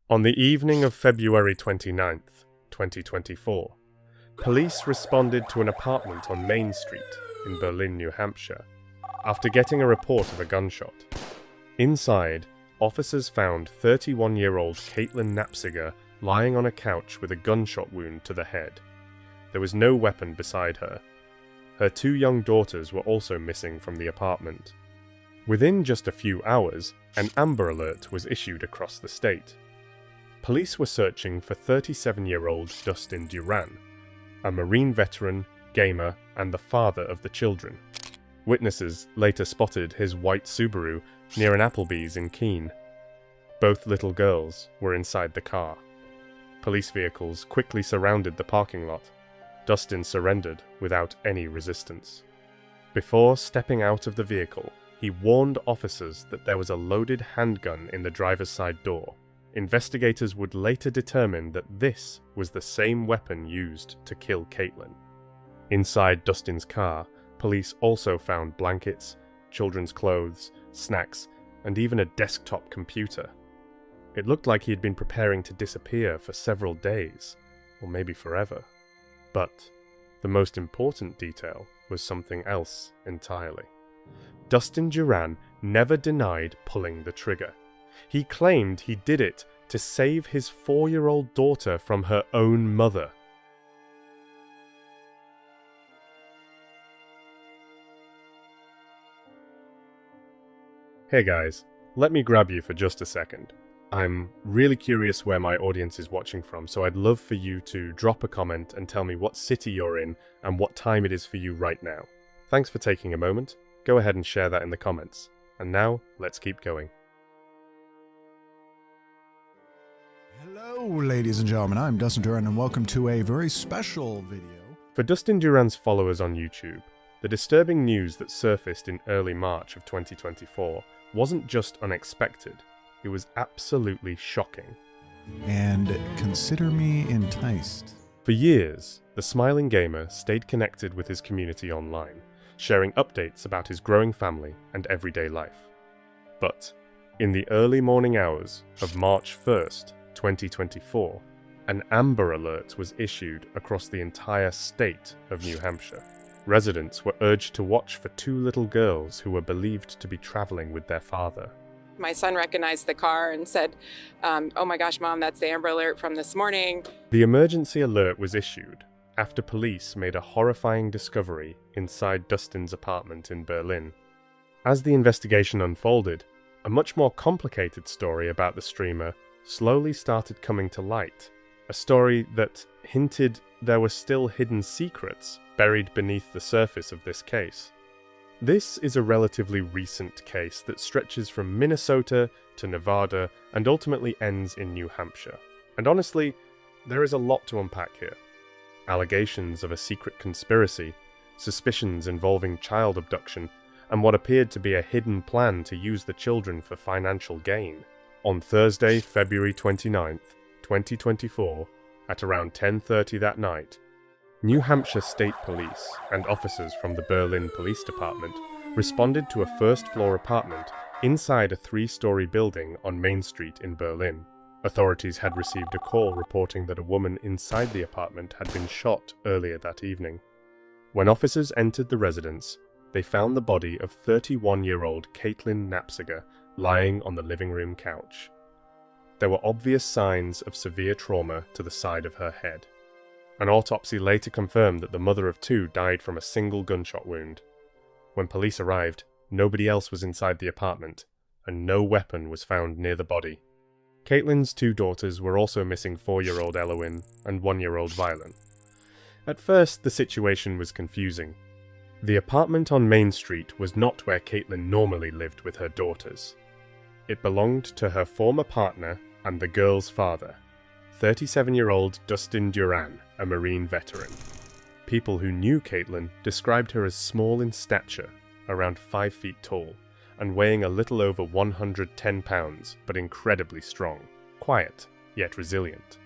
On the evening of February 29th, 2024, police responded to an apartment on Main Street in Berlin, New Hampshire, after getting a report of a gunshot. Inside, officers found 31-year-old Caitlin Knapziger lying on a couch with a gunshot wound to the head. There was no weapon beside her. Her 2 young daughters were also missing from the apartment. Within just a few hours, an Amber Alert was issued across the state. Police were searching for 37-year-old Dustin Duran, a Marine veteran, gamer, and the father of the children. Witnesses later spotted his white Subaru near an Applebee's in Keene. Both little girls were inside the car. Police vehicles quickly surrounded the parking lot. Dustin surrendered without any resistance. Before stepping out of the vehicle, he warned officers that there was a loaded handgun in the driver's side door. Investigators would later determine that this was the same weapon used to kill Caitlin. Inside Dustin's car, police also found blankets, children's clothes, snacks, and even a desktop computer. It looked like he had been preparing to disappear for several days, or maybe forever. But the most important detail was something else entirely. Dustin Duran never denied pulling the trigger. He claimed he did it to save his 4-year-old daughter from her own mother. Hey guys, let me grab you for just a second. I'm really curious where my audience is watching from, so I'd love for you to drop a comment and tell me what city you're in and what time it is for you right now. Thanks for taking a moment. Go ahead and share that in the comments. And now, let's keep going. Hello, ladies and gentlemen. I'm Dustin Duran, and welcome to a very special video. For Dustin Duran's followers on YouTube, the disturbing news that surfaced in early March of 2024 wasn't just unexpected, it was absolutely shocking. And consider me enticed. For years, the smiling gamer stayed connected with his community online, sharing updates about his growing family and everyday life. But in the early morning hours of March 1st, 2024, an Amber Alert was issued across the entire state of New Hampshire. Residents were urged to watch for 2 little girls who were believed to be traveling with their father. My son recognized the car and said, "Oh my gosh, Mom, that's the Amber Alert from this morning." The emergency alert was issued after police made a horrifying discovery inside Dustin's apartment in Berlin. As the investigation unfolded, a much more complicated story about the streamer slowly started coming to light. A story that hinted there were still hidden secrets buried beneath the surface of this case. This is a relatively recent case that stretches from Minnesota to Nevada and ultimately ends in New Hampshire. And honestly, there is a lot to unpack here. Allegations of a secret conspiracy, suspicions involving child abduction, and what appeared to be a hidden plan to use the children for financial gain. On Thursday, February 29th, 2024, at around 10:30 that night, New Hampshire State Police and officers from the Berlin Police Department responded to a first-floor apartment inside a 3-story building on Main Street in Berlin. Authorities had received a call reporting that a woman inside the apartment had been shot earlier that evening. When officers entered the residence, they found the body of 31-year-old Caitlin Knapziger lying on the living room couch. There were obvious signs of severe trauma to the side of her head. An autopsy later confirmed that the mother of 2 died from a single gunshot wound. When police arrived, nobody else was inside the apartment, and no weapon was found near the body. Caitlin's 2 daughters were also missing 4-year-old Elowen and 1-year-old Violet. At first, the situation was confusing. The apartment on Main Street was not where Caitlin normally lived with her daughters. It belonged to her former partner and the girl's father, 37-year-old Dustin Duran, a Marine veteran. People who knew Caitlin described her as small in stature, around 5 feet tall, and weighing a little over 110 pounds, but incredibly strong, quiet, yet resilient.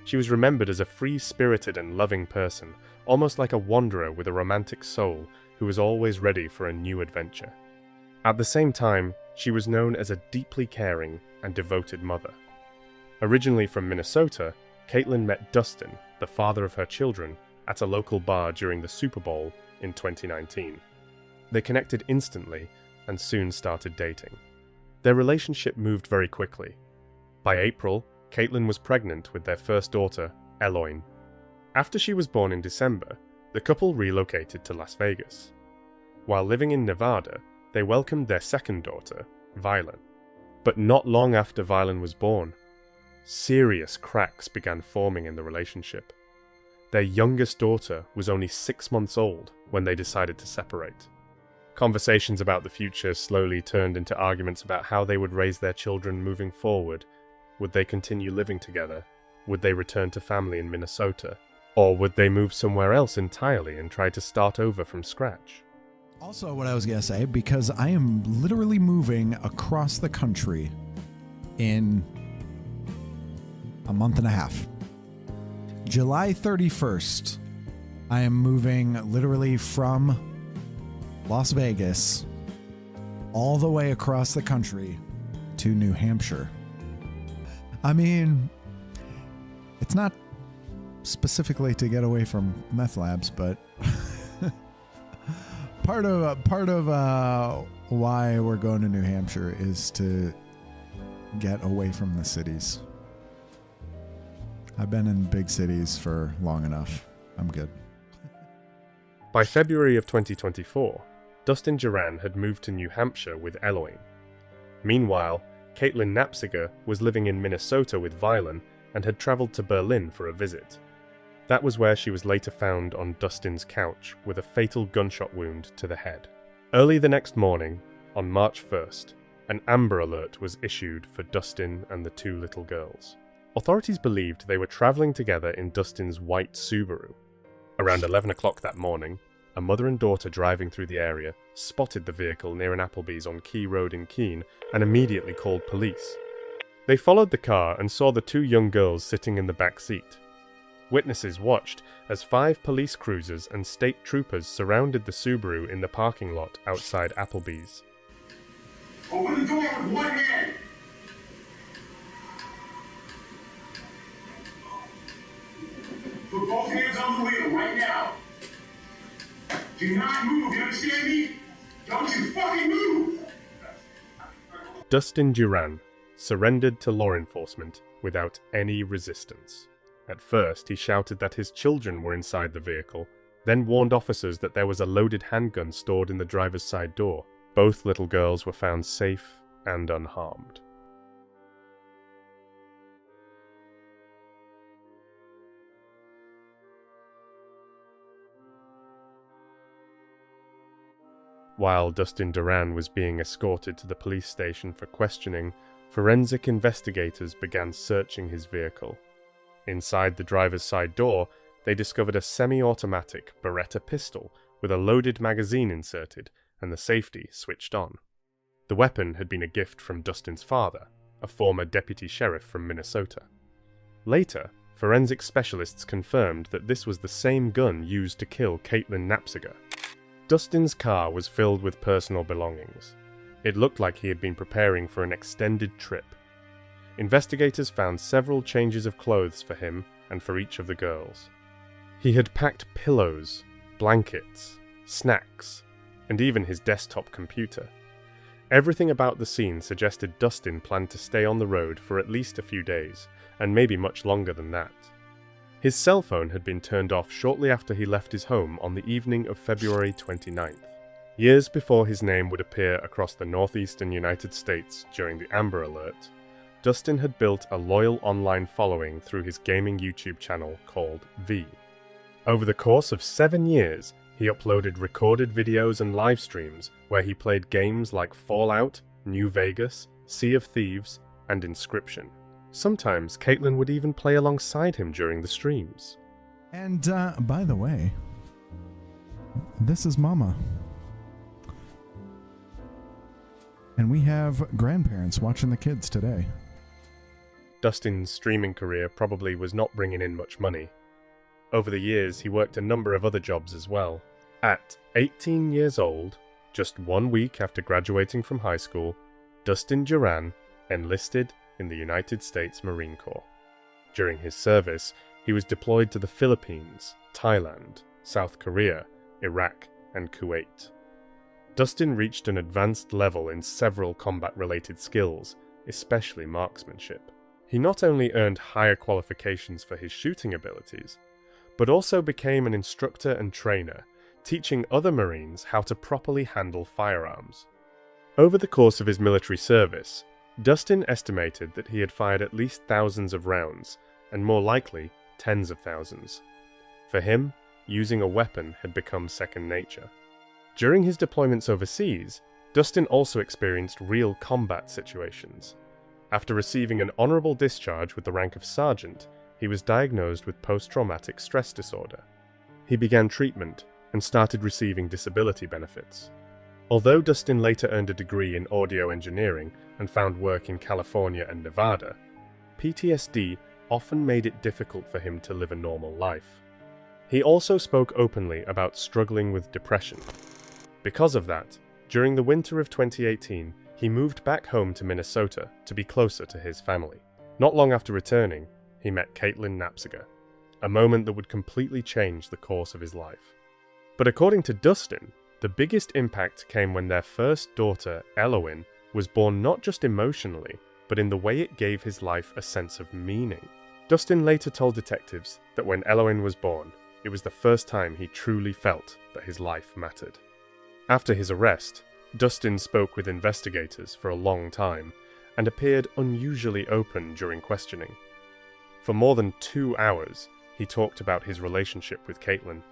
She was remembered as a free-spirited and loving person, almost like a wanderer with a romantic soul who was always ready for a new adventure. At the same time, she was known as a deeply caring and devoted mother. Originally from Minnesota, Caitlin met Dustin, the father of her children, at a local bar during the Super Bowl in 2019. They connected instantly and soon started dating. Their relationship moved very quickly. By April, Caitlin was pregnant with their first daughter, Eloine. After she was born in December, the couple relocated to Las Vegas. While living in Nevada, they welcomed their second daughter, Violen. But not long after Violen was born, serious cracks began forming in the relationship. Their youngest daughter was only 6 months old when they decided to separate. Conversations about the future slowly turned into arguments about how they would raise their children moving forward. Would they continue living together? Would they return to family in Minnesota? Or would they move somewhere else entirely and try to start over from scratch? Also, what I was going to say, because I am literally moving across the country in a month and a half. July 31st, I am moving literally from Las Vegas all the way across the country to New Hampshire. I mean, it's not specifically to get away from meth labs, but part of why we're going to New Hampshire is to get away from the cities. I've been in big cities for long enough. I'm good. By February of 2024, Dustin Duran had moved to New Hampshire with Eloine. Meanwhile, Caitlin Knapziger was living in Minnesota with Violen and had traveled to Berlin for a visit. That was where she was later found on Dustin's couch with a fatal gunshot wound to the head. Early the next morning, on March 1st, an Amber Alert was issued for Dustin and the two little girls. Authorities believed they were traveling together in Dustin's white Subaru. Around 11 o'clock that morning, a mother and daughter driving through the area spotted the vehicle near an Applebee's on Key Road in Keene and immediately called police. They followed the car and saw the two young girls sitting in the back seat. Witnesses watched as 5 police cruisers and state troopers surrounded the Subaru in the parking lot outside Applebee's. Open the door with one hand! Put both hands on the wheel right now! Do not move, you understand me? Don't you fucking move! Dustin Duran surrendered to law enforcement without any resistance. At first, he shouted that his children were inside the vehicle, then warned officers that there was a loaded handgun stored in the driver's side door. Both little girls were found safe and unharmed. While Dustin Duran was being escorted to the police station for questioning, forensic investigators began searching his vehicle. Inside the driver's side door, they discovered a semi-automatic Beretta pistol with a loaded magazine inserted and the safety switched on. The weapon had been a gift from Dustin's father, a former deputy sheriff from Minnesota. Later, forensic specialists confirmed that this was the same gun used to kill Caitlin Knapziger. Dustin's car was filled with personal belongings. It looked like he had been preparing for an extended trip. Investigators found several changes of clothes for him and for each of the girls. He had packed pillows, blankets, snacks, and even his desktop computer. Everything about the scene suggested Dustin planned to stay on the road for at least a few days, and maybe much longer than that. His cell phone had been turned off shortly after he left his home on the evening of February 29th. Years before his name would appear across the northeastern United States during the Amber Alert, Dustin had built a loyal online following through his gaming YouTube channel called V. Over the course of 7 years, he uploaded recorded videos and live streams where he played games like Fallout, New Vegas, Sea of Thieves, and Inscription. Sometimes Caitlin would even play alongside him during the streams. And, by the way, this is Mama. And we have grandparents watching the kids today. Dustin's streaming career probably was not bringing in much money. Over the years, he worked a number of other jobs as well. At 18 years old, just 1 week after graduating from high school, Dustin Duran enlisted in the United States Marine Corps. During his service, he was deployed to the Philippines, Thailand, South Korea, Iraq, and Kuwait. Dustin reached an advanced level in several combat-related skills, especially marksmanship. He not only earned higher qualifications for his shooting abilities, but also became an instructor and trainer, teaching other Marines how to properly handle firearms. Over the course of his military service, Dustin estimated that he had fired at least thousands of rounds, and more likely, tens of thousands. For him, using a weapon had become second nature. During his deployments overseas, Dustin also experienced real combat situations. After receiving an honorable discharge with the rank of sergeant, he was diagnosed with post-traumatic stress disorder. He began treatment and started receiving disability benefits. Although Dustin later earned a degree in audio engineering and found work in California and Nevada, PTSD often made it difficult for him to live a normal life. He also spoke openly about struggling with depression. Because of that, during the winter of 2018, he moved back home to Minnesota to be closer to his family. Not long after returning, he met Caitlin Napsiger, a moment that would completely change the course of his life. But according to Dustin, the biggest impact came when their first daughter, Eloin, was born not just emotionally, but in the way it gave his life a sense of meaning. Dustin later told detectives that when Eloin was born, it was the first time he truly felt that his life mattered. After his arrest, Dustin spoke with investigators for a long time and appeared unusually open during questioning. For more than 2 hours, he talked about his relationship with Caitlin.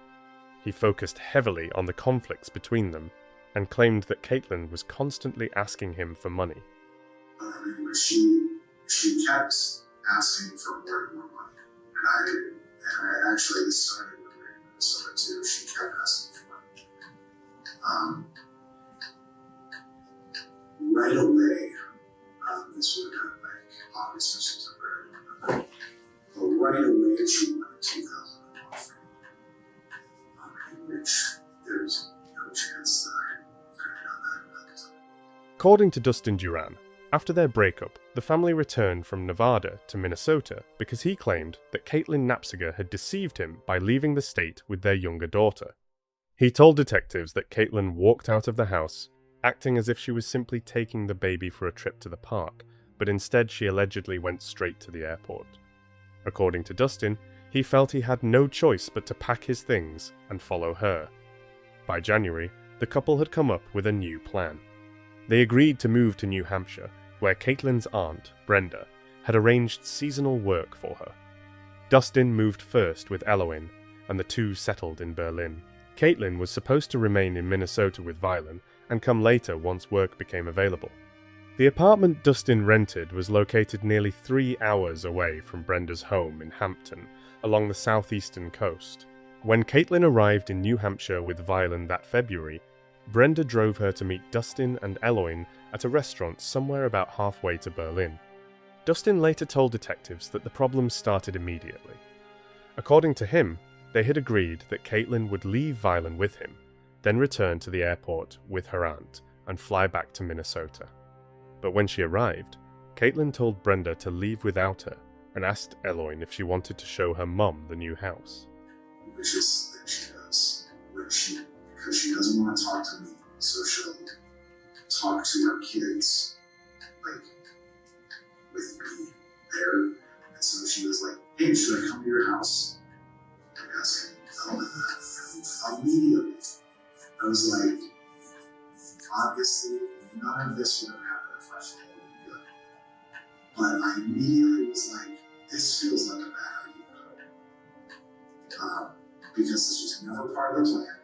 He focused heavily on the conflicts between them and claimed that Caitlin was constantly asking him for money. She kept asking for more and more money. And I actually started with her in Minnesota too. She kept asking for money. Right away, this would have been like August or September, but right away she wanted $2,000 from me, in which there's no chance that I could have done that at the time. According to Dustin Duran, after their breakup, the family returned from Nevada to Minnesota because he claimed that Caitlin Napsiger had deceived him by leaving the state with their younger daughter. He told detectives that Caitlin walked out of the house, acting as if she was simply taking the baby for a trip to the park, but instead she allegedly went straight to the airport. According to Dustin, he felt he had no choice but to pack his things and follow her. By January, the couple had come up with a new plan. They agreed to move to New Hampshire, where Caitlin's aunt, Brenda, had arranged seasonal work for her. Dustin moved first with Eloin, and the two settled in Berlin. Caitlin was supposed to remain in Minnesota with Violin and come later once work became available. The apartment Dustin rented was located nearly 3 hours away from Brenda's home in Hampton, along the southeastern coast. When Caitlin arrived in New Hampshire with Violin that February, Brenda drove her to meet Dustin and Eloin at a restaurant somewhere about halfway to Berlin. Dustin later told detectives that the problems started immediately. According to him, they had agreed that Caitlin would leave Violin with him, then return to the airport with her aunt and fly back to Minnesota. But when she arrived, Caitlin told Brenda to leave without her and asked Eloin if she wanted to show her mum the new house. Which is something she does, because she doesn't want to talk to me, so she'll talk to her kids, like, with me there. And so she was like, hey, should I come to your house? I'm asking, immediately. I was like, obviously, none of this would have happened if I followed you good. But I immediately was like, this feels like a bad idea. Because this was never part of the plan.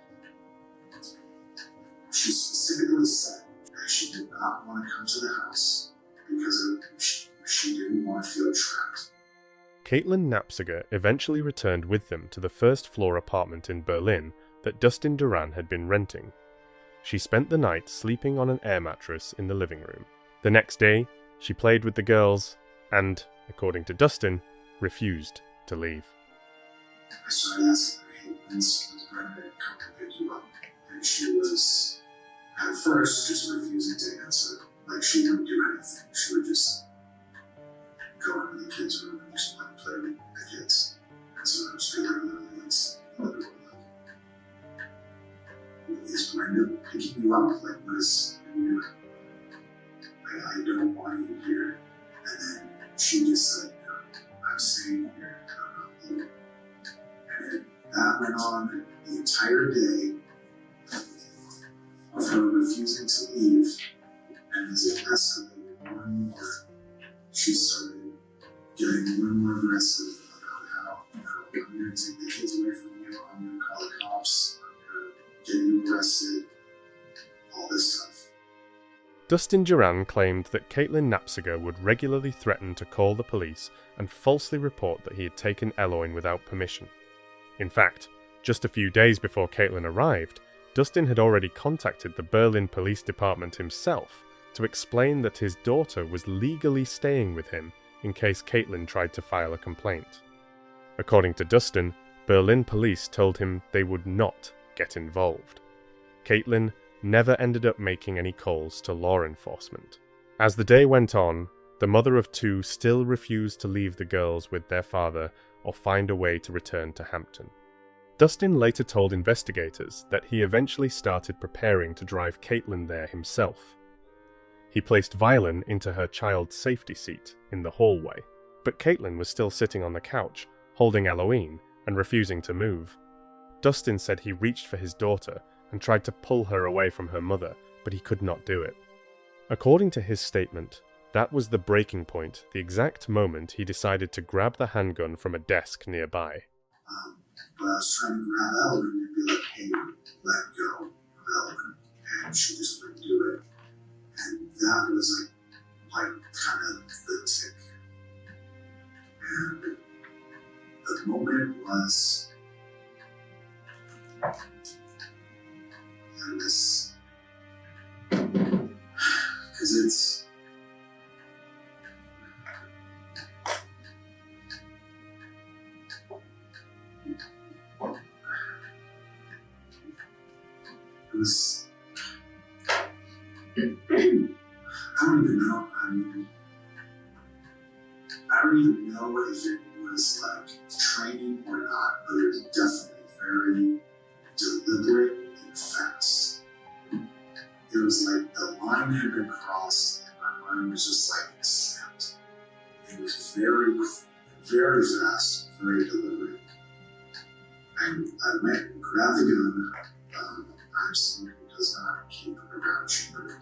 She specifically said that she did not want to come to the house because she didn't want to feel trapped. Caitlin Napsiger eventually returned with them to the first-floor apartment in Berlin that Dustin Duran had been renting. She spent the night sleeping on an air mattress in the living room. The next day, she played with the girls and, according to Dustin, refused to leave. I started asking her, hey, when's Brenda come to pick you up? And she was, at first, just refusing to answer. Like, she wouldn't do anything. She would just go into the kids' room and just like play with the kids. And so I'm just feeling like is Brenda picking you up? Like, what is you doing? I don't want you here. And then she just said, no, I'm staying here and I'm not leaving. And that went on the entire day of her refusing to leave. And as it escalated more and more, she started getting more and more aggressive about how, I'm going to take the kids away from you, I'm going to call the cops, I'm going to get you arrested, all this stuff. Dustin Duran claimed that Caitlin Knapsager would regularly threaten to call the police and falsely report that he had taken Eloin without permission. In fact, just a few days before Caitlin arrived, Dustin had already contacted the Berlin Police Department himself to explain that his daughter was legally staying with him in case Caitlin tried to file a complaint. According to Dustin, Berlin police told him they would not get involved. Caitlin never ended up making any calls to law enforcement. As the day went on, the mother of two still refused to leave the girls with their father or find a way to return to Hampton. Dustin later told investigators that he eventually started preparing to drive Caitlin there himself. He placed Violin into her child's safety seat in the hallway, but Caitlin was still sitting on the couch, holding Eloine and refusing to move. Dustin said he reached for his daughter and tried to pull her away from her mother, but he could not do it. According to his statement, that was the breaking point, the exact moment he decided to grab the handgun from a desk nearby. But I was trying to grab Ellen and be like, hey, let go of Ellen. And she just wouldn't do it. And that was like kind of the tick. And the moment was, and this, because it's, it was, I don't even know, I don't even know if it was like training or not, but it was definitely very deliberate and fast. It was like the line had been crossed and my mind was just like snapped. It was very, very fast, very deliberate. And I went and grabbed the gun. I'm someone who does not keep a gun chambered.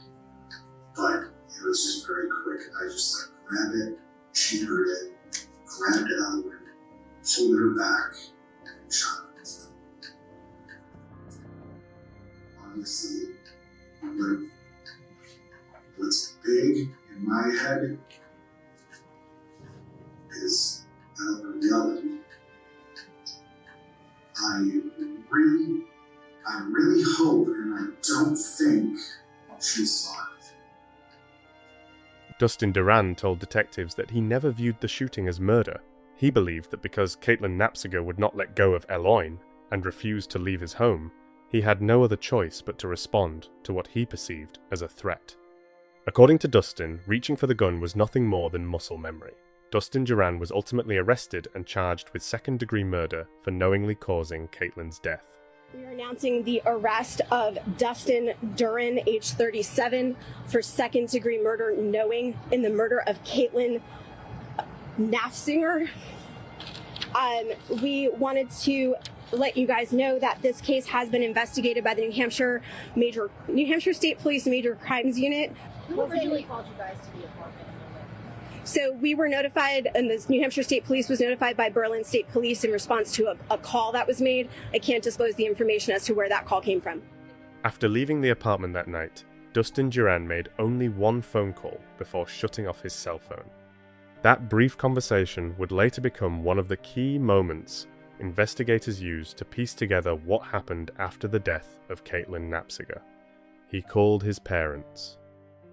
But it was just very quick. I just like grabbed it, chambered it, grabbed Ellen, pulled her back, and shot her. Obviously, what's big in my head is Ellen yelling. I really hope, and I don't think she saw it. Dustin Duran told detectives that he never viewed the shooting as murder. He believed that because Caitlin Knapsager would not let go of Eloin and refused to leave his home, he had no other choice but to respond to what he perceived as a threat. According to Dustin, reaching for the gun was nothing more than muscle memory. Dustin Duran was ultimately arrested and charged with second-degree murder for knowingly causing Caitlin's death. We are announcing the arrest of Dustin Duran, age 37, for second-degree murder knowing in the murder of Caitlin Knapsager. We wanted to let you guys know that this case has been investigated by the New Hampshire State Police Major Crimes Unit. Who originally called you guys to the apartment? So we were notified, and the New Hampshire State Police was notified by Berlin State Police in response to a call that was made. I can't disclose the information as to where that call came from. After leaving the apartment that night, Dustin Duran made only one phone call before shutting off his cell phone. That brief conversation would later become one of the key moments investigators used to piece together what happened after the death of Caitlin Knapsager. He called his parents.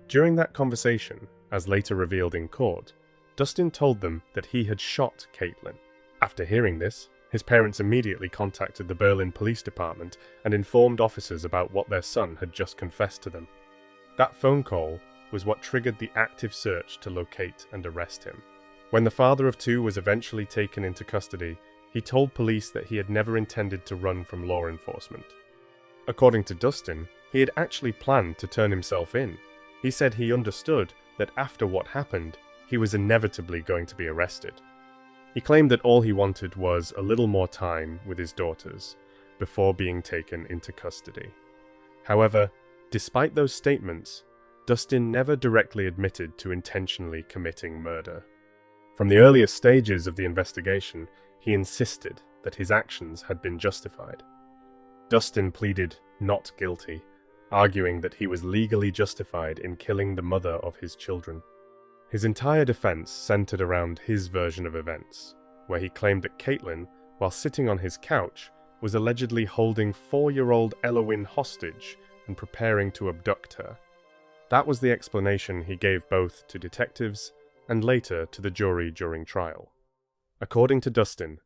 During that conversation, as later revealed in court, Dustin told them that he had shot Caitlin. After hearing this, his parents immediately contacted the Berlin Police Department and informed officers about what their son had just confessed to them. That phone call was what triggered the active search to locate and arrest him. When the father of two was eventually taken into custody, he told police that he had never intended to run from law enforcement. According to Dustin, he had actually planned to turn himself in. He said he understood that after what happened, he was inevitably going to be arrested. He claimed that all he wanted was a little more time with his daughters before being taken into custody. However, despite those statements, Dustin never directly admitted to intentionally committing murder. From the earliest stages of the investigation, he insisted that his actions had been justified. Dustin pleaded not guilty, arguing that he was legally justified in killing the mother of his children. His entire defense centered around his version of events, where he claimed that Caitlin, while sitting on his couch, was allegedly holding 4-year-old Elowen hostage and preparing to abduct her. That was the explanation he gave both to detectives and later to the jury during trial. According to Dustin,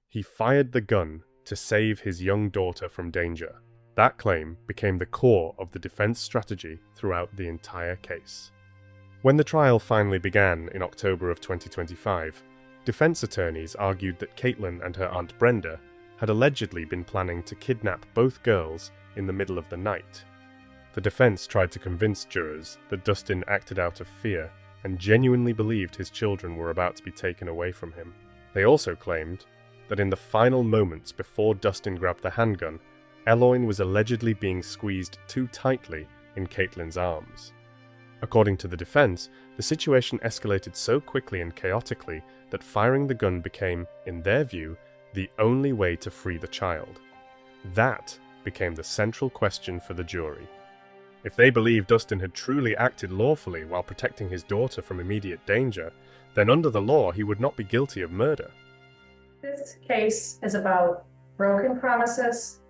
he fired the gun to save his young daughter from danger. That claim became the core of the defense strategy throughout the entire case. When the trial finally began in October of 2025, defense attorneys argued that Caitlin and her aunt Brenda had allegedly been planning to kidnap both girls in the middle of the night. The defense tried to convince jurors that Dustin acted out of fear and genuinely believed his children were about to be taken away from him. They also claimed that in the final moments before Dustin grabbed the handgun, Elowen was allegedly being squeezed too tightly in Caitlin's arms. According to the defense, the situation escalated so quickly and chaotically that firing the gun became, in their view, the only way to free the child. That became the central question for the jury. If they believed Dustin had truly acted lawfully while protecting his daughter from immediate danger, then under the law he would not be guilty of murder. This case is about broken promises,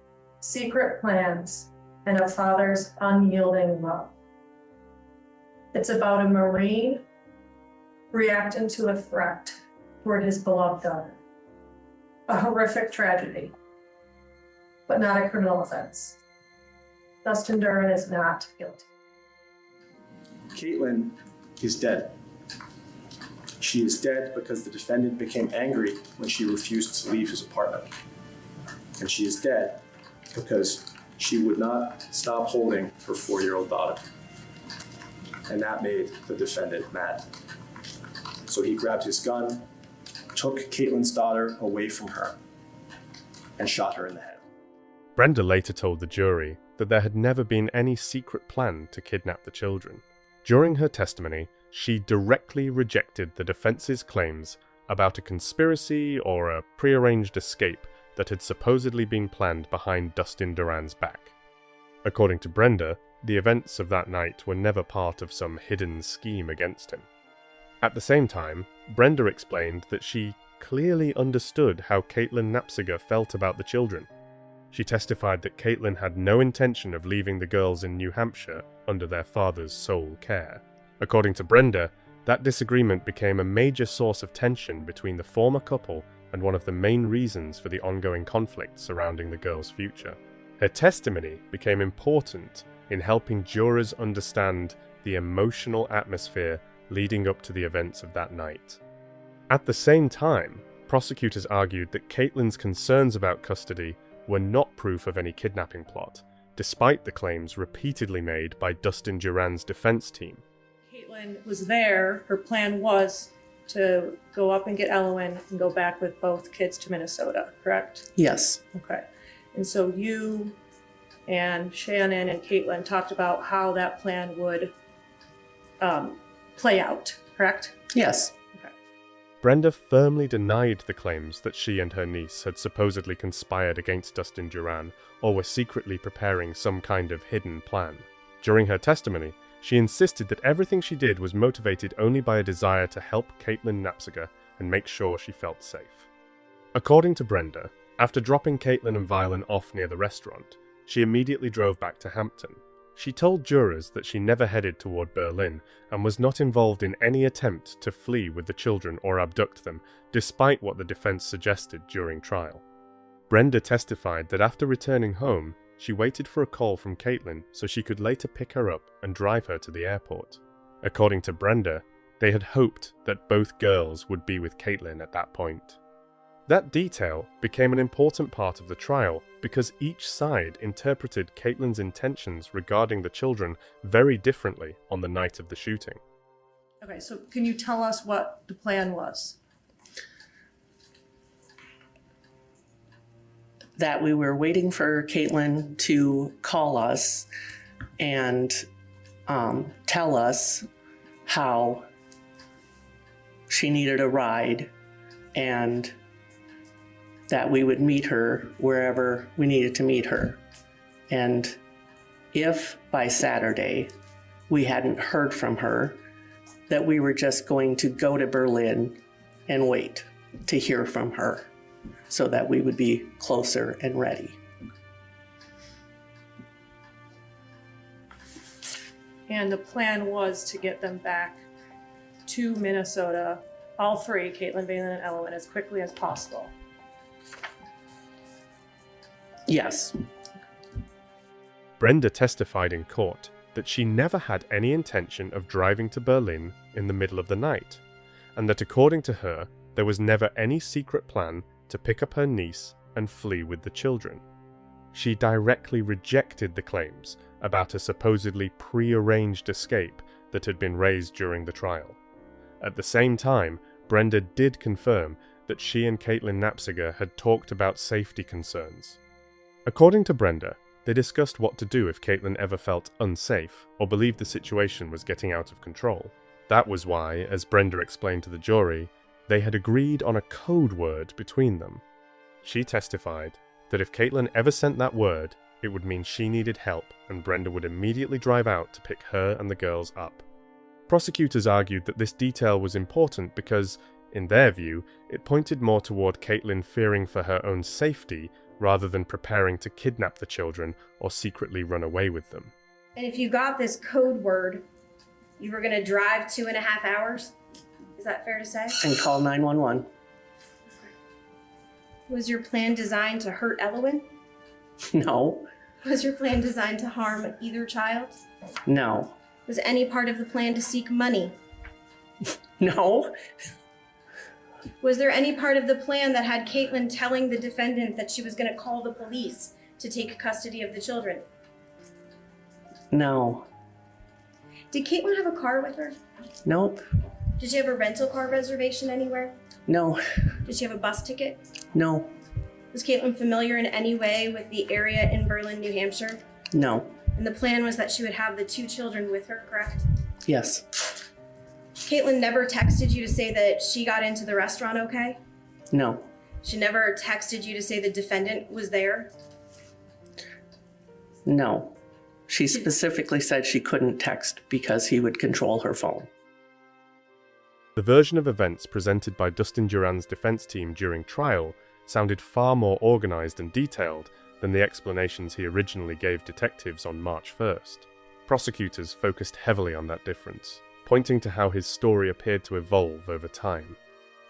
secret plans, and a father's unyielding love. It's about a Marine reacting to a threat toward his beloved daughter. A horrific tragedy, but not a criminal offense. Dustin Duran is not guilty. Caitlin is dead. She is dead because the defendant became angry when she refused to leave his apartment. And she is dead because she would not stop holding her 4-year-old daughter. And that made the defendant mad. So he grabbed his gun, took Caitlin's daughter away from her, and shot her in the head. Brenda later told the jury that there had never been any secret plan to kidnap the children. During her testimony, she directly rejected the defense's claims about a conspiracy or a prearranged escape that had supposedly been planned behind Dustin Duran's back. According to Brenda, the events of that night were never part of some hidden scheme against him. At the same time, Brenda explained that she clearly understood how Caitlin Knapziger felt about the children. She testified that Caitlin had no intention of leaving the girls in New Hampshire under their father's sole care. According to Brenda, that disagreement became a major source of tension between the former couple and one of the main reasons for the ongoing conflict surrounding the girls' future. Her testimony became important in helping jurors understand the emotional atmosphere leading up to the events of that night. At the same time, prosecutors argued that Caitlin's concerns about custody were not proof of any kidnapping plot, despite the claims repeatedly made by Dustin Duran's defense team. Caitlin was there. Her plan was to go up and get Elowen and go back with both kids to Minnesota, correct? Yes. Okay. And so you and Shannon and Caitlin talked about how that plan would play out, correct? Yes. Okay. Brenda firmly denied the claims that she and her niece had supposedly conspired against Dustin Duran or were secretly preparing some kind of hidden plan. During her testimony, she insisted that everything she did was motivated only by a desire to help Caitlin Knapziger and make sure she felt safe. According to Brenda, after dropping Caitlin and Violen off near the restaurant, she immediately drove back to Hampton. She told jurors that she never headed toward Berlin and was not involved in any attempt to flee with the children or abduct them, despite what the defense suggested during trial. Brenda testified that after returning home, she waited for a call from Caitlin so she could later pick her up and drive her to the airport. According to Brenda, They had hoped that both girls would be with Caitlin at that point. That detail became an important part of the trial because each side interpreted Caitlin's intentions regarding the children very differently on the night of the shooting. Okay, so can you tell us what the plan was? That we were waiting for Caitlin to call us and tell us how she needed a ride, and that we would meet her wherever we needed to meet her. And if by Saturday we hadn't heard from her, that we were just going to go to Berlin and wait to hear from her so that we would be closer and ready. And the plan was to get them back to Minnesota, all three, Caitlin, Valen, and Elowen, as quickly as possible. Yes. Brenda testified in court that she never had any intention of driving to Berlin in the middle of the night, and that according to her, there was never any secret plan to pick up her niece and flee with the children. She directly rejected the claims about a supposedly pre-arranged escape that had been raised during the trial. At the same time, Brenda did confirm that she and Caitlin Knapziger had talked about safety concerns. According to Brenda, they discussed what to do if Caitlin ever felt unsafe or believed the situation was getting out of control. That was why, as Brenda explained to the jury, they had agreed on a code word between them. She testified that if Caitlin ever sent that word, it would mean she needed help and Brenda would immediately drive out to pick her and the girls up. Prosecutors argued that this detail was important because, in their view, it pointed more toward Caitlin fearing for her own safety rather than preparing to kidnap the children or secretly run away with them. And if you got this code word, you were going to drive 2.5 hours? Is that fair to say? And call 911. Was your plan designed to hurt Elowen? No. Was your plan designed to harm either child? No. Was any part of the plan to seek money? No. Was there any part of the plan that had Caitlin telling the defendant that she was going to call the police to take custody of the children? No. Did Caitlin have a car with her? Nope. Did she have a rental car reservation anywhere? No. Did she have a bus ticket? No. Was Caitlin familiar in any way with the area in Berlin, New Hampshire? No. And the plan was that she would have the 2 children with her, correct? Yes. Caitlin never texted you to say that she got into the restaurant okay? No. She never texted you to say the defendant was there? No. She specifically said she couldn't text because he would control her phone. The version of events presented by Dustin Duran's defense team during trial sounded far more organized and detailed than the explanations he originally gave detectives on March 1st. Prosecutors focused heavily on that difference, pointing to how his story appeared to evolve over time.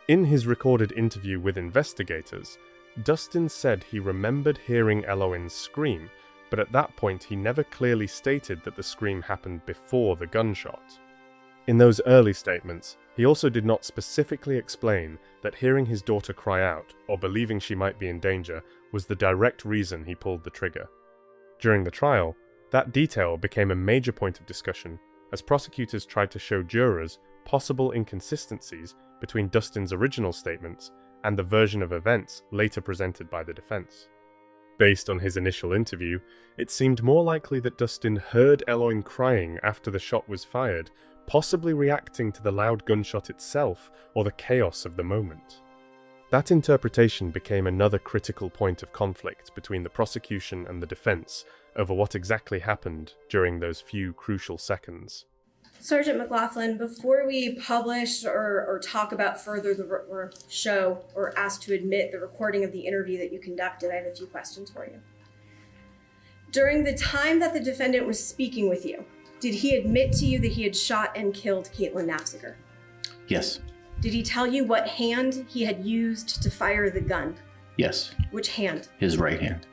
In his recorded interview with investigators, Dustin said he remembered hearing Elowen scream, but at that point he never clearly stated that the scream happened before the gunshot. In those early statements, he also did not specifically explain that hearing his daughter cry out, or believing she might be in danger, was the direct reason he pulled the trigger. During the trial, that detail became a major point of discussion, as prosecutors tried to show jurors possible inconsistencies between Dustin's original statements and the version of events later presented by the defense. Based on his initial interview, it seemed more likely that Dustin heard Elowen crying after the shot was fired, possibly reacting to the loud gunshot itself or the chaos of the moment. That interpretation became another critical point of conflict between the prosecution and the defense over what exactly happened during those few crucial seconds. Sergeant McLaughlin, before we publish or talk about further or show or ask to admit the recording of the interview that you conducted, I have a few questions for you. During the time that the defendant was speaking with you, did he admit to you that he had shot and killed Caitlin Knapziger? Yes. Did he tell you what hand he had used to fire the gun? Yes. Which hand? His right hand.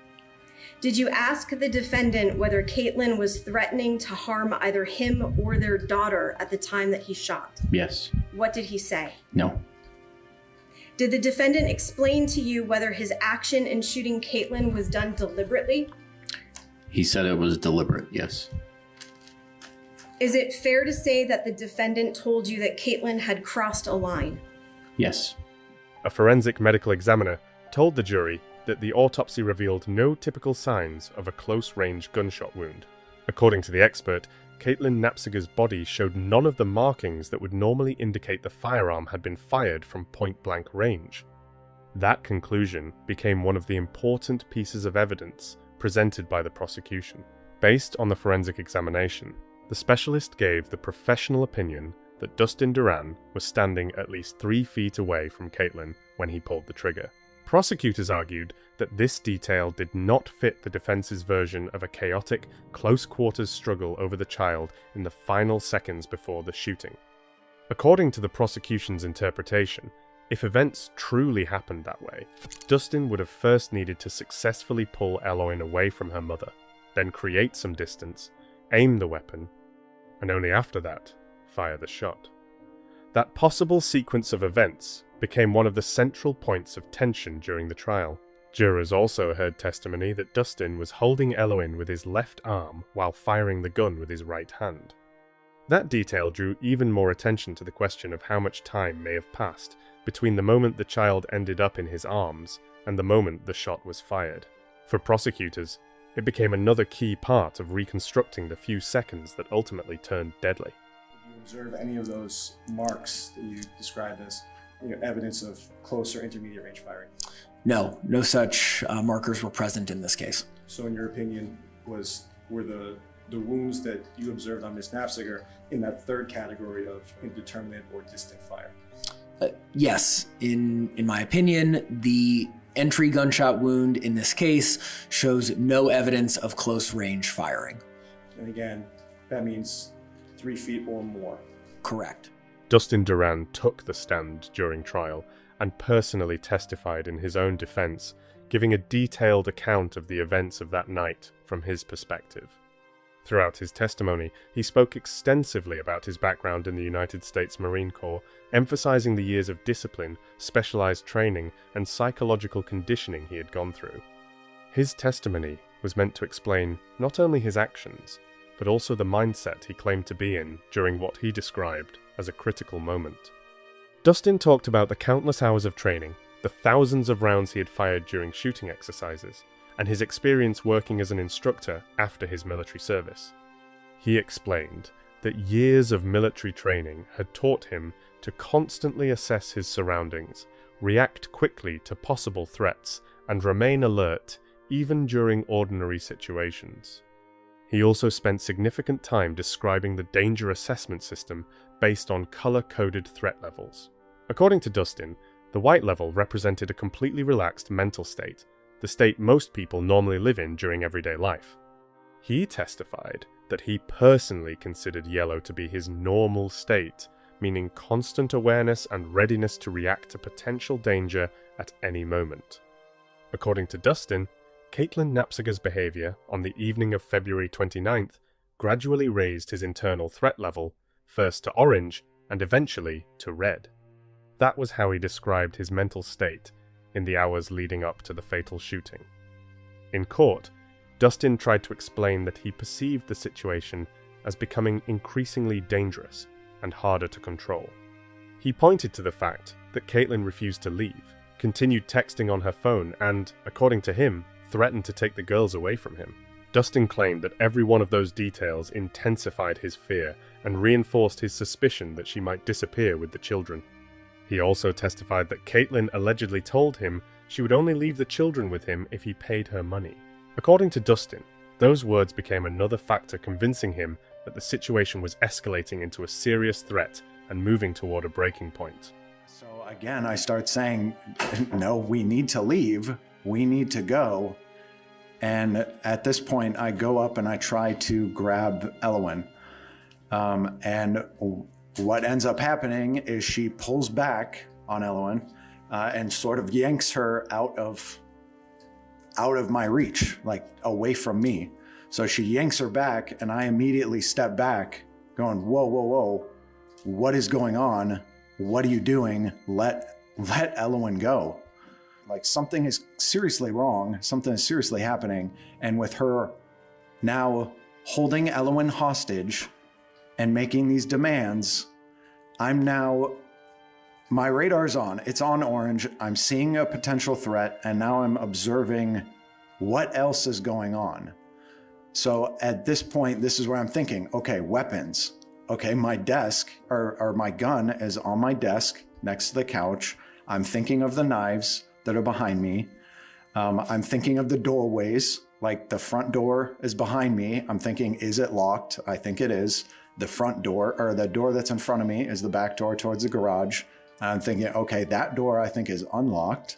Did you ask the defendant whether Caitlin was threatening to harm either him or their daughter at the time that he shot? Yes. What did he say? No. Did the defendant explain to you whether his action in shooting Caitlin was done deliberately? He said it was deliberate, yes. Is it fair to say that the defendant told you that Caitlin had crossed a line? Yes. A forensic medical examiner told the jury that the autopsy revealed no typical signs of a close-range gunshot wound. According to the expert, Caitlin Knapziger's body showed none of the markings that would normally indicate the firearm had been fired from point-blank range. That conclusion became one of the important pieces of evidence presented by the prosecution. Based on the forensic examination, the specialist gave the professional opinion that Dustin Duran was standing at least 3 feet away from Caitlin when he pulled the trigger. Prosecutors argued that this detail did not fit the defense's version of a chaotic, close-quarters struggle over the child in the final seconds before the shooting. According to the prosecution's interpretation, if events truly happened that way, Dustin would have first needed to successfully pull Eloin away from her mother, then create some distance, aim the weapon, and only after that, fire the shot. That possible sequence of events became one of the central points of tension during the trial. Jurors also heard testimony that Dustin was holding Eloin with his left arm while firing the gun with his right hand. That detail drew even more attention to the question of how much time may have passed between the moment the child ended up in his arms and the moment the shot was fired. For prosecutors, it became another key part of reconstructing the few seconds that ultimately turned deadly. Did you observe any of those marks that you described as evidence of close or intermediate range firing? No such markers were present in this case. So in your opinion, were the wounds that you observed on Ms. Knapziger in that third category of indeterminate or distant fire? Yes, in my opinion, the entry gunshot wound in this case shows no evidence of close range firing. And again, that means 3 feet or more. Correct. Dustin Duran took the stand during trial and personally testified in his own defense, giving a detailed account of the events of that night from his perspective. Throughout his testimony, he spoke extensively about his background in the United States Marine Corps, emphasizing the years of discipline, specialized training, and psychological conditioning he had gone through. His testimony was meant to explain not only his actions, but also the mindset he claimed to be in during what he described as a critical moment. Dustin talked about the countless hours of training, the thousands of rounds he had fired during shooting exercises, and his experience working as an instructor after his military service. He explained that years of military training had taught him to constantly assess his surroundings, react quickly to possible threats, and remain alert even during ordinary situations. He also spent significant time describing the danger assessment system based on color-coded threat levels. According to Dustin, the white level represented a completely relaxed mental state, the state most people normally live in during everyday life. He testified that he personally considered yellow to be his normal state, meaning constant awareness and readiness to react to potential danger at any moment. According to Dustin, Caitlin Knapziger's behavior on the evening of February 29th gradually raised his internal threat level, first to orange and eventually to red. That was how he described his mental state in the hours leading up to the fatal shooting. In court, Dustin tried to explain that he perceived the situation as becoming increasingly dangerous and harder to control. He pointed to the fact that Caitlin refused to leave, continued texting on her phone, and, according to him, threatened to take the girls away from him. Dustin claimed that every one of those details intensified his fear and reinforced his suspicion that she might disappear with the children. He also testified that Caitlin allegedly told him she would only leave the children with him if he paid her money. According to Dustin, those words became another factor convincing him that the situation was escalating into a serious threat and moving toward a breaking point. So again, I start saying, no, we need to leave. We need to go. And at this point, I go up and I try to grab Eloin. And what ends up happening is she pulls back on Eloin and sort of yanks her out of out of my reach, like away from me. So she yanks her back, and I immediately step back, going, whoa, whoa, whoa, what is going on? What are you doing? Let Elowen go. Like, something is seriously wrong. Something is seriously happening. And with her now holding Elowen hostage and making these demands, my radar's on. It's on orange. I'm seeing a potential threat, and now I'm observing what else is going on. So at this point, this is where I'm thinking, okay, weapons. Okay, my desk, or my gun is on my desk next to the couch. I'm thinking of the knives that are behind me. I'm thinking of the doorways, like the front door is behind me. I'm thinking, is it locked? I think it is. The front door, or the door that's in front of me, is the back door towards the garage. I'm thinking, okay, that door I think is unlocked.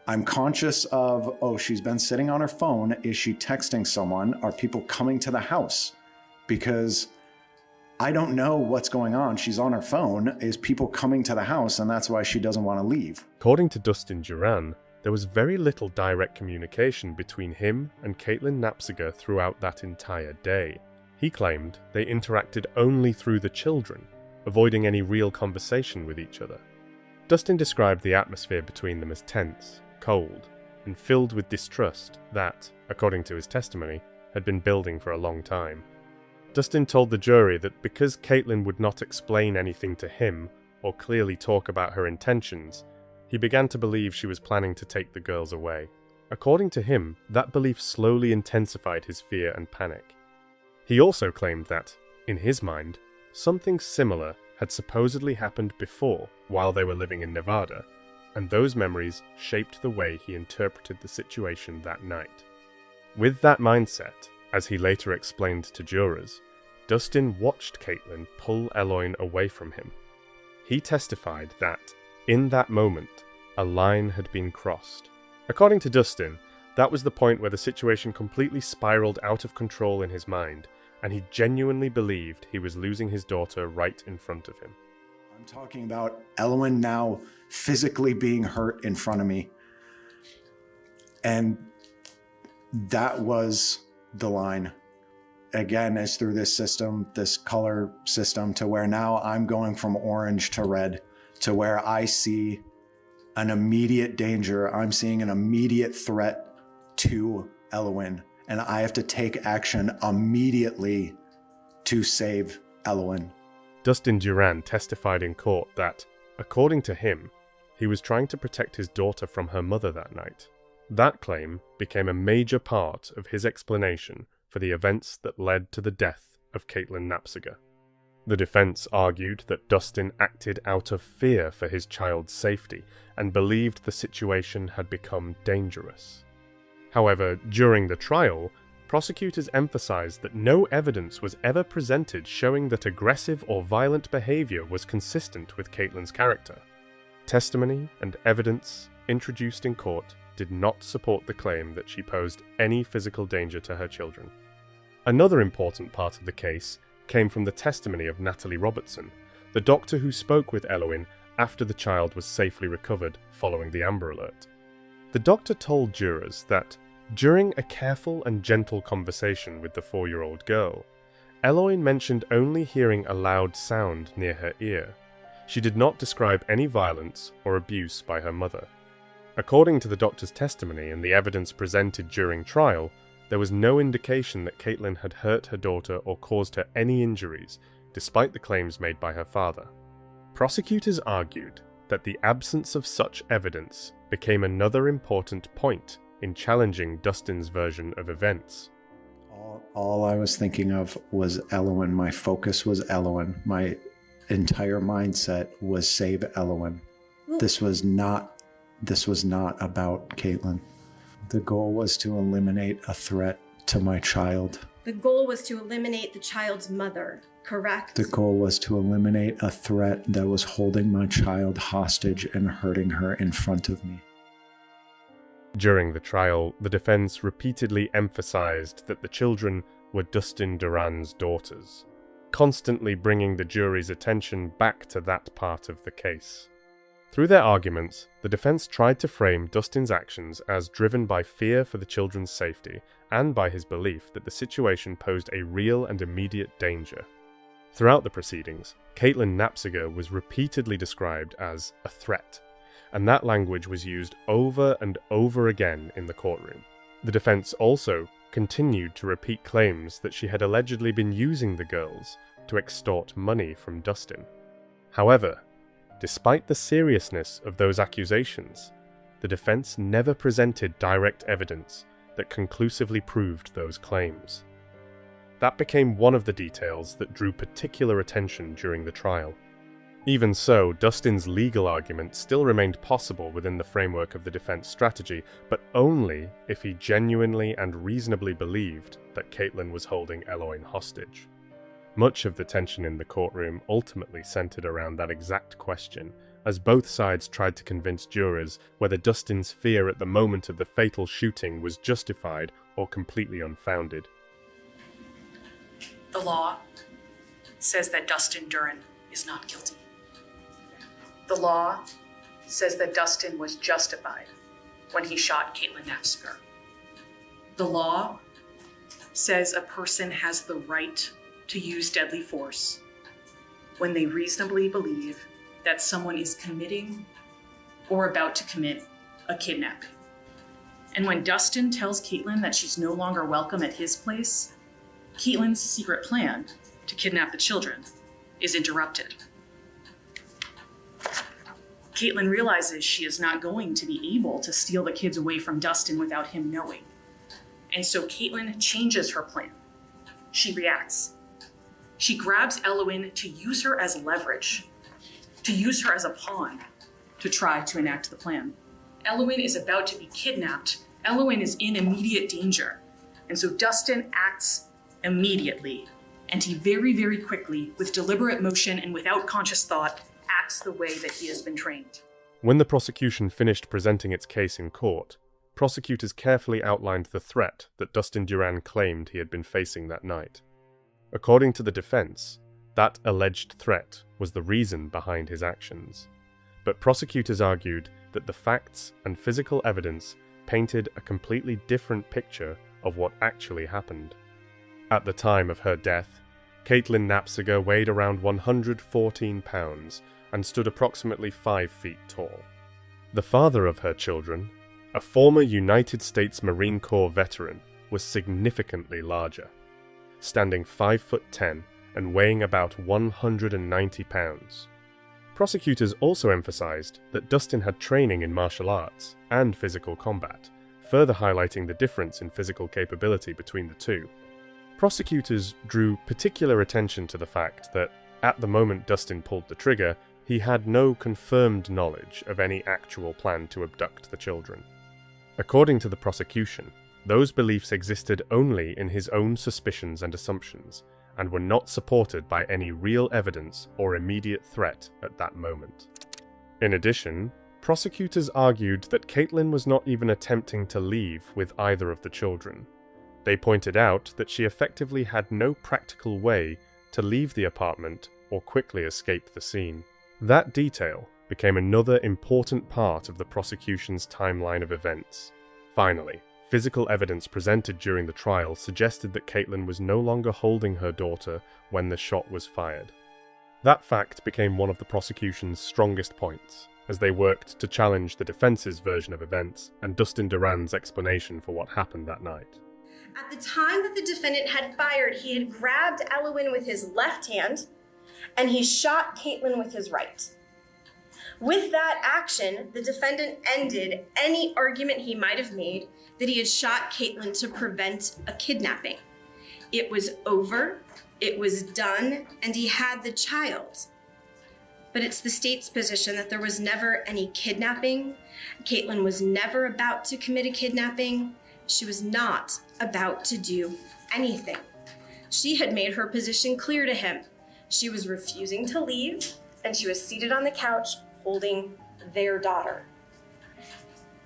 I'm conscious of, oh, she's been sitting on her phone. Is she texting someone? Are people coming to the house? Because I don't know what's going on. She's on her phone. Is people coming to the house, and that's why she doesn't want to leave? According to Dustin Duran, there was very little direct communication between him and Caitlin Knapziger throughout that entire day. He claimed they interacted only through the children, avoiding any real conversation with each other. Dustin described the atmosphere between them as tense, cold, and filled with distrust that, according to his testimony, had been building for a long time. Dustin told the jury that because Caitlin would not explain anything to him or clearly talk about her intentions, he began to believe she was planning to take the girls away. According to him, that belief slowly intensified his fear and panic. He also claimed that, in his mind, something similar had supposedly happened before while they were living in Nevada, and those memories shaped the way he interpreted the situation that night. With that mindset, as he later explained to jurors, Dustin watched Caitlin pull Elowen away from him. He testified that, in that moment, a line had been crossed. According to Dustin, that was the point where the situation completely spiraled out of control in his mind, and he genuinely believed he was losing his daughter right in front of him. I'm talking about Elowen now physically being hurt in front of me. And that was the line. Again, it's through this system, this color system, to where now I'm going from orange to red, to where I see an immediate danger. I'm seeing an immediate threat to Elowen, and I have to take action immediately to save Elowen. Dustin Duran testified in court that, according to him, he was trying to protect his daughter from her mother that night. That claim became a major part of his explanation for the events that led to the death of Caitlin Knapziger. The defense argued that Dustin acted out of fear for his child's safety and believed the situation had become dangerous. However, during the trial, prosecutors emphasized that no evidence was ever presented showing that aggressive or violent behavior was consistent with Caitlin's character. Testimony and evidence introduced in court did not support the claim that she posed any physical danger to her children. Another important part of the case came from the testimony of Natalie Robertson, the doctor who spoke with Elowen after the child was safely recovered following the Amber Alert. The doctor told jurors that, during a careful and gentle conversation with the 4-year-old girl, Elowen mentioned only hearing a loud sound near her ear. She did not describe any violence or abuse by her mother. According to the doctor's testimony and the evidence presented during trial, there was no indication that Caitlin had hurt her daughter or caused her any injuries, despite the claims made by her father. Prosecutors argued that the absence of such evidence became another important point in challenging Dustin's version of events. All I was thinking of was Elowen. My focus was Elowen. My entire mindset was save Elowen. This was not about Caitlin. The goal was to eliminate a threat to my child. The goal was to eliminate the child's mother, correct? The goal was to eliminate a threat that was holding my child hostage and hurting her in front of me. During the trial, the defense repeatedly emphasized that the children were Dustin Duran's daughters, constantly bringing the jury's attention back to that part of the case. Through their arguments, the defense tried to frame Dustin's actions as driven by fear for the children's safety and by his belief that the situation posed a real and immediate danger. Throughout the proceedings, Caitlin Knapziger was repeatedly described as a threat, and that language was used over and over again in the courtroom. The defense also continued to repeat claims that she had allegedly been using the girls to extort money from Dustin. However, despite the seriousness of those accusations, the defense never presented direct evidence that conclusively proved those claims. That became one of the details that drew particular attention during the trial. Even so, Dustin's legal argument still remained possible within the framework of the defense strategy, but only if he genuinely and reasonably believed that Caitlin was holding Eloine hostage. Much of the tension in the courtroom ultimately centered around that exact question, as both sides tried to convince jurors whether Dustin's fear at the moment of the fatal shooting was justified or completely unfounded. The law says that Dustin Duran is not guilty. The law says that Dustin was justified when he shot Caitlin Knapziger. The law says a person has the right to use deadly force when they reasonably believe that someone is committing or about to commit a kidnapping. And when Dustin tells Caitlin that she's no longer welcome at his place, Caitlin's secret plan to kidnap the children is interrupted. Caitlin realizes she is not going to be able to steal the kids away from Dustin without him knowing. And so Caitlin changes her plan. She reacts. She grabs Eloine to use her as leverage, to use her as a pawn to try to enact the plan. Eloine is about to be kidnapped. Eloine is in immediate danger. And so Dustin acts immediately, and he very, very quickly, with deliberate motion and without conscious thought, acts the way that he has been trained. When the prosecution finished presenting its case in court, prosecutors carefully outlined the threat that Dustin Duran claimed he had been facing that night. According to the defense, that alleged threat was the reason behind his actions. But prosecutors argued that the facts and physical evidence painted a completely different picture of what actually happened. At the time of her death, Caitlin Knapziger weighed around 114 pounds and stood approximately 5 feet tall. The father of her children, a former United States Marine Corps veteran, was significantly larger, standing 5'10" and weighing about 190 pounds. Prosecutors also emphasized that Dustin had training in martial arts and physical combat, further highlighting the difference in physical capability between the two. Prosecutors drew particular attention to the fact that, at the moment Dustin pulled the trigger, he had no confirmed knowledge of any actual plan to abduct the children. According to the prosecution, those beliefs existed only in his own suspicions and assumptions, and were not supported by any real evidence or immediate threat at that moment. In addition, prosecutors argued that Caitlin was not even attempting to leave with either of the children. They pointed out that she effectively had no practical way to leave the apartment or quickly escape the scene. That detail became another important part of the prosecution's timeline of events. Finally, physical evidence presented during the trial suggested that Caitlin was no longer holding her daughter when the shot was fired. That fact became one of the prosecution's strongest points, as they worked to challenge the defense's version of events and Dustin Duran's explanation for what happened that night. At the time that the defendant had fired, he had grabbed Eloine with his left hand, and he shot Caitlin with his right. With that action, the defendant ended any argument he might have made that he had shot Caitlin to prevent a kidnapping. It was over, it was done, and he had the child. But it's the state's position that there was never any kidnapping. Caitlin was never about to commit a kidnapping. She was not about to do anything. She had made her position clear to him. She was refusing to leave, and she was seated on the couch holding their daughter.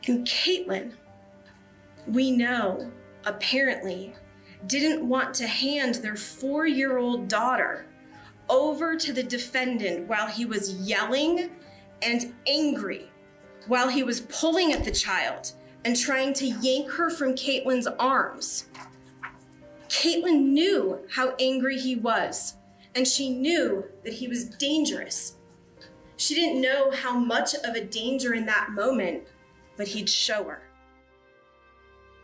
And Caitlin, we know, apparently, didn't want to hand their 4-year-old daughter over to the defendant while he was yelling and angry while he was pulling at the child and trying to yank her from Caitlin's arms. Caitlin knew how angry he was, and she knew that he was dangerous. She didn't know how much of a danger in that moment, but he'd show her.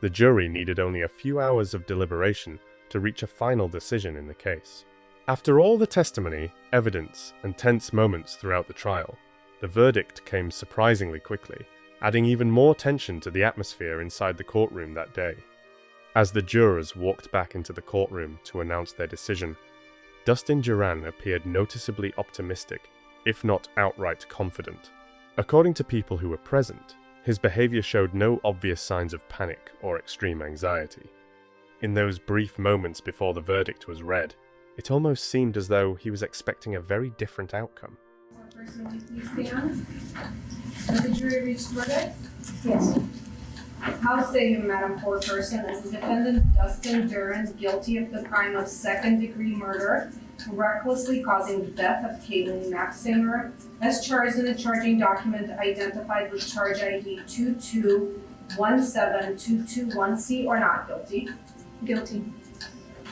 The jury needed only a few hours of deliberation to reach a final decision in the case. After all the testimony, evidence, and tense moments throughout the trial, the verdict came surprisingly quickly, adding even more tension to the atmosphere inside the courtroom that day. As the jurors walked back into the courtroom to announce their decision, Dustin Duran appeared noticeably optimistic, if not outright confident. According to people who were present, his behavior showed no obvious signs of panic or extreme anxiety. In those brief moments before the verdict was read, it almost seemed as though he was expecting a very different outcome. Person, will you please stand? Has the jury reached verdict? Yes. How say you, Madam Foreperson, is the defendant Dustin Duran guilty of the crime of second-degree murder, recklessly causing the death of Caitlin Knapsinger, as charged in a charging document identified with charge ID 2217221C, or not guilty? Guilty.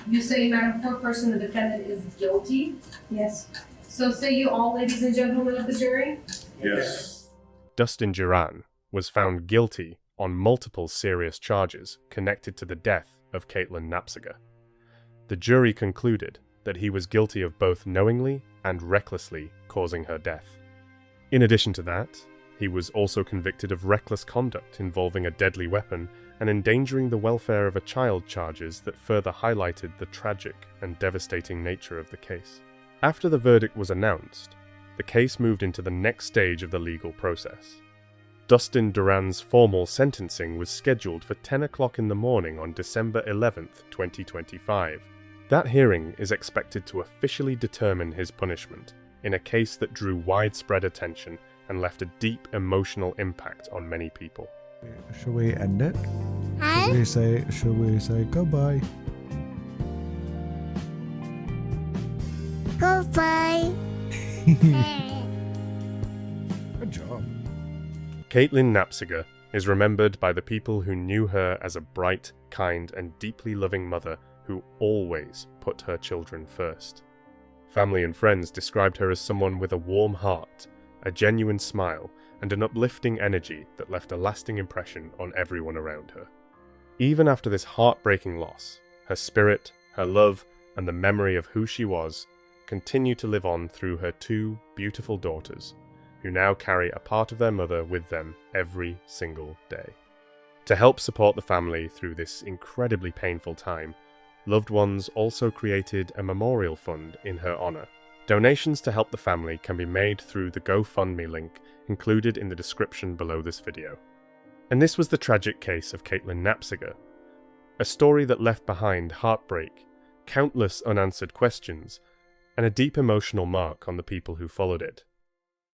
You say, Madam Foreperson, the defendant is guilty? Yes. So say you all, ladies and gentlemen of the jury? Yes. Dustin Duran was found guilty on multiple serious charges connected to the death of Caitlin Knapsinger. The jury concluded that he was guilty of both knowingly and recklessly causing her death. In addition to that, he was also convicted of reckless conduct involving a deadly weapon and endangering the welfare of a child, charges that further highlighted the tragic and devastating nature of the case. After the verdict was announced, the case moved into the next stage of the legal process. Dustin Duran's formal sentencing was scheduled for 10 o'clock in the morning on December 11th, 2025. That hearing is expected to officially determine his punishment in a case that drew widespread attention and left a deep emotional impact on many people. Should we end it? Should we say goodbye? Goodbye. Good job. Caitlin Knapsinger is remembered by the people who knew her as a bright, kind, and deeply loving mother who always put her children first. Family and friends described her as someone with a warm heart, a genuine smile, and an uplifting energy that left a lasting impression on everyone around her. Even after this heartbreaking loss, her spirit, her love, and the memory of who she was continue to live on through her two beautiful daughters, who now carry a part of their mother with them every single day. To help support the family through this incredibly painful time, loved ones also created a memorial fund in her honor. Donations to help the family can be made through the GoFundMe link included in the description below this video. And this was the tragic case of Caitlin Knapsinger, a story that left behind heartbreak, countless unanswered questions, and a deep emotional mark on the people who followed it.